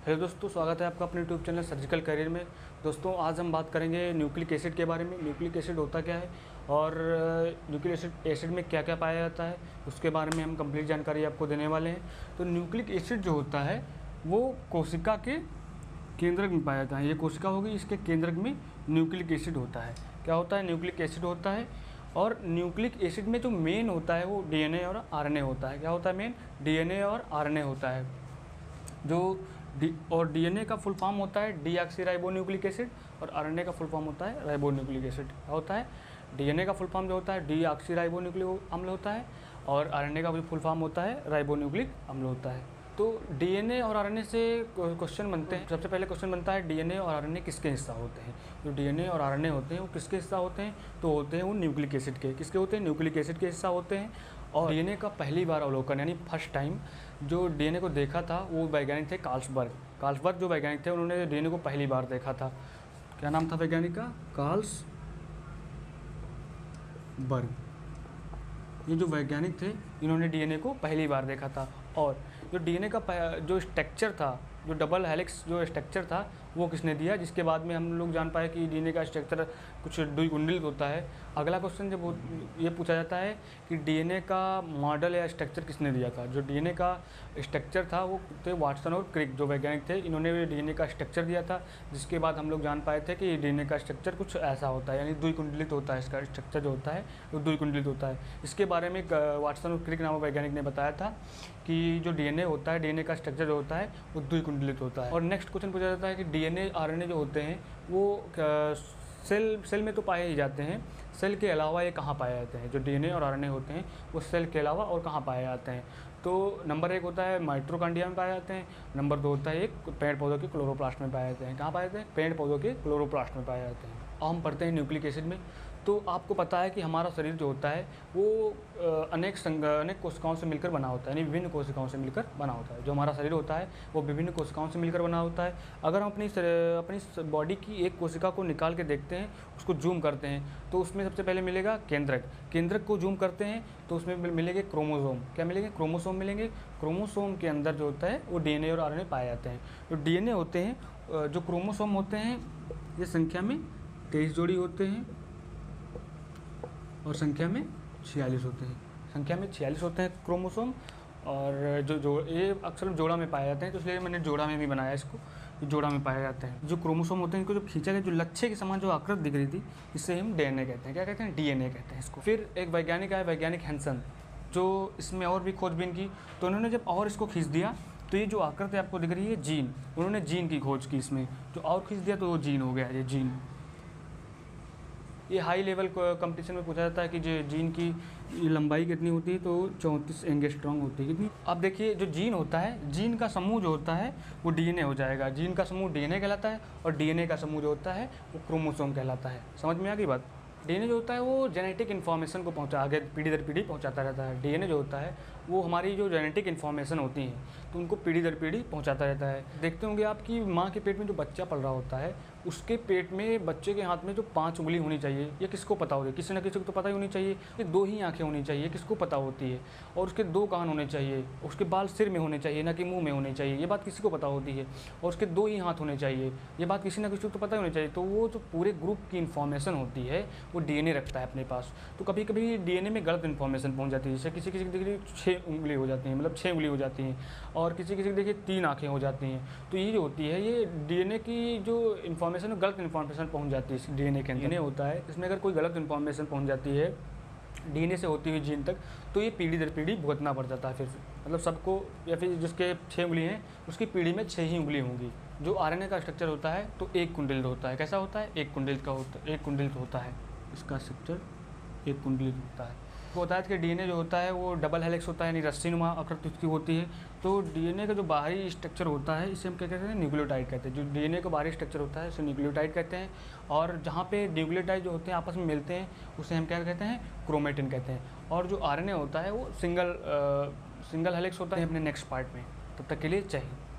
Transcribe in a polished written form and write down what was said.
Hello दोस्तों, स्वागत है आपका अपने यूट्यूब चैनल सर्जिकल करियर में। दोस्तों, आज हम बात करेंगे न्यूक्लिक एसिड के बारे में। न्यूक्लिक एसिड होता क्या है और न्यूक्लिक एसिड में क्या क्या पाया जाता है, उसके बारे में हम कंप्लीट जानकारी आपको देने वाले हैं। तो न्यूक्लिक एसिड जो होता है वो कोशिका के केंद्रक में पाया जाता है। ये कोशिका होगी, इसके केंद्रक में न्यूक्लिक एसिड होता है। क्या होता है? न्यूक्लिक एसिड होता है। और न्यूक्लिक एसिड में जो मेन होता है वो डीएनए और आरएनए होता है। क्या होता है? मेन डीएनए और आरएनए होता है। और डीएनए का फुल फॉर्म होता है डीऑक्सीराइबोन्यूक्लिक एसिड और आरएनए का फुल फॉर्म होता है राइबोन्यूक्लिक एसिड। क्या होता है? डीएनए का फुल फॉर्म जो होता है डीऑक्सीराइबोन्यूक्लिक अम्ल होता है और आरएनए का भी फुल फॉर्म होता है राइबोन्यूक्लिक अम्ल होता है। तो डीएनए और आरएनए से क्वेश्चन बनते हैं। सबसे पहले क्वेश्चन बनता है डीएनए और आरएनए किसके हिस्सा होते हैं। जो डीएनए और आरएनए होते हैं वो किसके हिस्सा होते हैं? तो होते हैं वो न्यूक्लिक एसिड के। किसके होते हैं? न्यूक्लिक एसिड के हिस्सा होते हैं। और डीएनए का पहली बार अवलोकन यानी फर्स्ट टाइम जो डीएनए को देखा था वो वैज्ञानिक थे कार्लसबर्ग जो वैज्ञानिक थे उन्होंने डीएनए को पहली बार देखा था। क्या नाम था वैज्ञानिक का? कार्लसबर्ग। ये जो वैज्ञानिक थे इन्होंने डीएनए को पहली बार देखा था। और जो डीएनए का जो स्ट्रक्चर था, जो डबल हेलिक्स जो स्ट्रक्चर था वो किसने दिया, जिसके बाद में हम लोग जान पाए कि डीएनए का स्ट्रक्चर कुछ द्विकुंडलित होता है। अगला क्वेश्चन जब ये पूछा जाता है कि डीएनए का मॉडल या स्ट्रक्चर किसने दिया था। जो डीएनए का स्ट्रक्चर था वो थे वाटसन और क्रिक जो वैज्ञानिक थे, इन्होंने डीएनए का स्ट्रक्चर दिया था। जिसके बाद हम लोग जान पाए थे कि डीएनए का स्ट्रक्चर कुछ ऐसा होता है, यानी द्विकुंडलित होता है। इसका स्ट्रक्चर जो होता है वो द्विकुंडलित होता है। इसके बारे में वाटसन और क्रिक नामक वैज्ञानिक ने बताया था कि जो डीएनए होता है, डीएनए का स्ट्रक्चर जो होता है वो द्विकुंडलित होता है। और नेक्स्ट क्वेश्चन पूछा जाता है कि डीएनए आरएनए जो होते हैं वो सेल में तो पाए ही जाते हैं, सेल के अलावा ये कहाँ पाए जाते हैं? जो डीएनए और आरएनए होते हैं वो सेल के अलावा और कहाँ पाए जाते हैं? तो नंबर 1 होता है माइटोकॉन्ड्रिया में पाए जाते हैं। नंबर 2 होता है एक पेड़ पौधों के क्लोरोप्लास्ट में पाए जाते हैं। कहाँ पाए जाते हैं? पेड़ पौधों के क्लोरोप्लास्ट में पाए जाते हैं। अब हम पढ़ते हैं न्यूक्लिक एसिड में। तो आपको पता है कि हमारा शरीर जो होता है वो अनेक कोशिकाओं से मिलकर बना होता है, यानी विभिन्न कोशिकाओं से मिलकर बना होता है। जो हमारा शरीर होता है वो विभिन्न कोशिकाओं से मिलकर बना होता है। अगर हम अपनी बॉडी की एक कोशिका को निकाल के देखते हैं, उसको जूम करते हैं, तो उसमें सबसे पहले मिलेगा केंद्रक को जूम करते हैं तो उसमें मिलेंगे क्रोमोसोम। क्या मिलेंगे? क्रोमोसोम मिलेंगे। क्रोमोसोम के अंदर जो होता है वो डीएनए और आरएनए पाए जाते हैं। जो डीएनए होते हैं, जो क्रोमोसोम होते हैं ये संख्या में 23 जोड़ी होते हैं और संख्या में 46 होते हैं। संख्या में 46 होते हैं क्रोमोसोम। और जो ये अक्सर जोड़ा में पाए जाते हैं, तो इसलिए मैंने जोड़ा में भी बनाया इसको, जोड़ा में पाए जाते हैं। जो क्रोमोसोम होते हैं इनको जो खींचा गया, जो लच्छे के समान जो आकृति दिख रही थी, इससे हम डीएनए कहते हैं। क्या कहते हैं? डीएनए कहते हैं इसको। फिर एक वैज्ञानिक आया, वैज्ञानिक हैंसन, जो इसमें और भी खोजबीन की। तो उन्होंने जब और इसको खींच दिया तो ये जो आकृति आपको दिख रही है जीन, उन्होंने जीन की खोज की इसमें। जो और खींच दिया तो वो जीन हो गया, ये जीन। ये हाई लेवल कंपटीशन में पूछा जाता है कि जो जीन की लंबाई कितनी होती है, तो 34 एंगस्ट्रॉम होती है। कितनी? अब देखिए, जो जीन होता है, जीन का समूह जो होता है वो डीएनए हो जाएगा। जीन का समूह डीएनए कहलाता है और डीएनए का समूह जो होता है वो क्रोमोसोम कहलाता है। समझ में आ गई बात? डीएनए जो होता है वो जेनेटिक इन्फॉर्मेशन को आगे पीढ़ी दर पीढ़ी पहुंचाता रहता है। डीएनए जो होता है वो हमारी जो जेनेटिक इन्फॉर्मेशन होती हैं तो उनको पीढ़ी दर पीढ़ी पहुंचाता रहता है। देखते होंगे आप कि माँ के पेट में जो बच्चा पल रहा होता है, उसके पेट में बच्चे के हाथ में जो 5 उंगली होनी चाहिए, ये किसको पता होती है? किसी न किसी को तो पता ही होनी चाहिए। ये 2 ही आँखें होनी चाहिए, किसको पता होती है? और उसके 2 कान होने चाहिए, उसके बाल सिर में होने चाहिए, ना कि मुँह में होने चाहिए, ये बात किसी को पता होती है। और उसके 2 ही हाथ होने चाहिए, ये बात किसी न किसी को तो पता ही होनी चाहिए। तो वो जो पूरे ग्रुप की इन्फॉर्मेशन होती है वो डीएनए रखता है अपने पास। तो कभी कभी डीएनए में गलत इन्फॉर्मेशन पहुँच जाती है। जैसे किसी किसी की देखिए 6 उंगली हो जाती हैं, मतलब 6 उंगली हो जाती हैं, और किसी किसी की देखिए 3 आँखें हो जाती हैं। तो ये जो होती है ये डीएनए की जो इन्फॉर्मेशन, गलत इन्फॉर्मेशन पहुंच जाती है इस डीएनए के अंदर। डीएनए होता है, इसमें अगर कोई गलत इन्फॉर्मेशन पहुंच जाती है डीएनए से होती हुई जीन तक, तो ये पीढ़ी दर पीढ़ी भुगतना पड़ जाता है। फिर मतलब सबको, या फिर जिसके 6 उंगली हैं उसकी पीढ़ी में 6 ही उंगली होंगी। जो आरएनए का स्ट्रक्चर होता है तो एक कुंडलित होता है। कैसा होता है? एक कुंडलित होता है। इसका स्ट्रक्चर एक कुंडलित होता है। वो होता है कि डीएनए जो होता है वो डबल हेलिक्स होता है, यानी रस्सीनुमा आकृति उसकी होती है। तो डीएनए का जो बाहरी स्ट्रक्चर होता है इसे हम क्या कहते हैं? न्यूक्लियोटाइड कहते हैं। जो डीएनए का बाहरी स्ट्रक्चर होता है इसे न्यूक्लियोटाइड कहते हैं। और जहाँ पे न्यूक्लियोटाइड जो होते हैं आपस में मिलते हैं उसे हम क्या कहते हैं? क्रोमेटिन कहते हैं। और जो आरएनए होता है वो सिंगल हेलिक्स होता है। अपने नेक्स्ट पार्ट में, तब तक के लिए जय हिंद।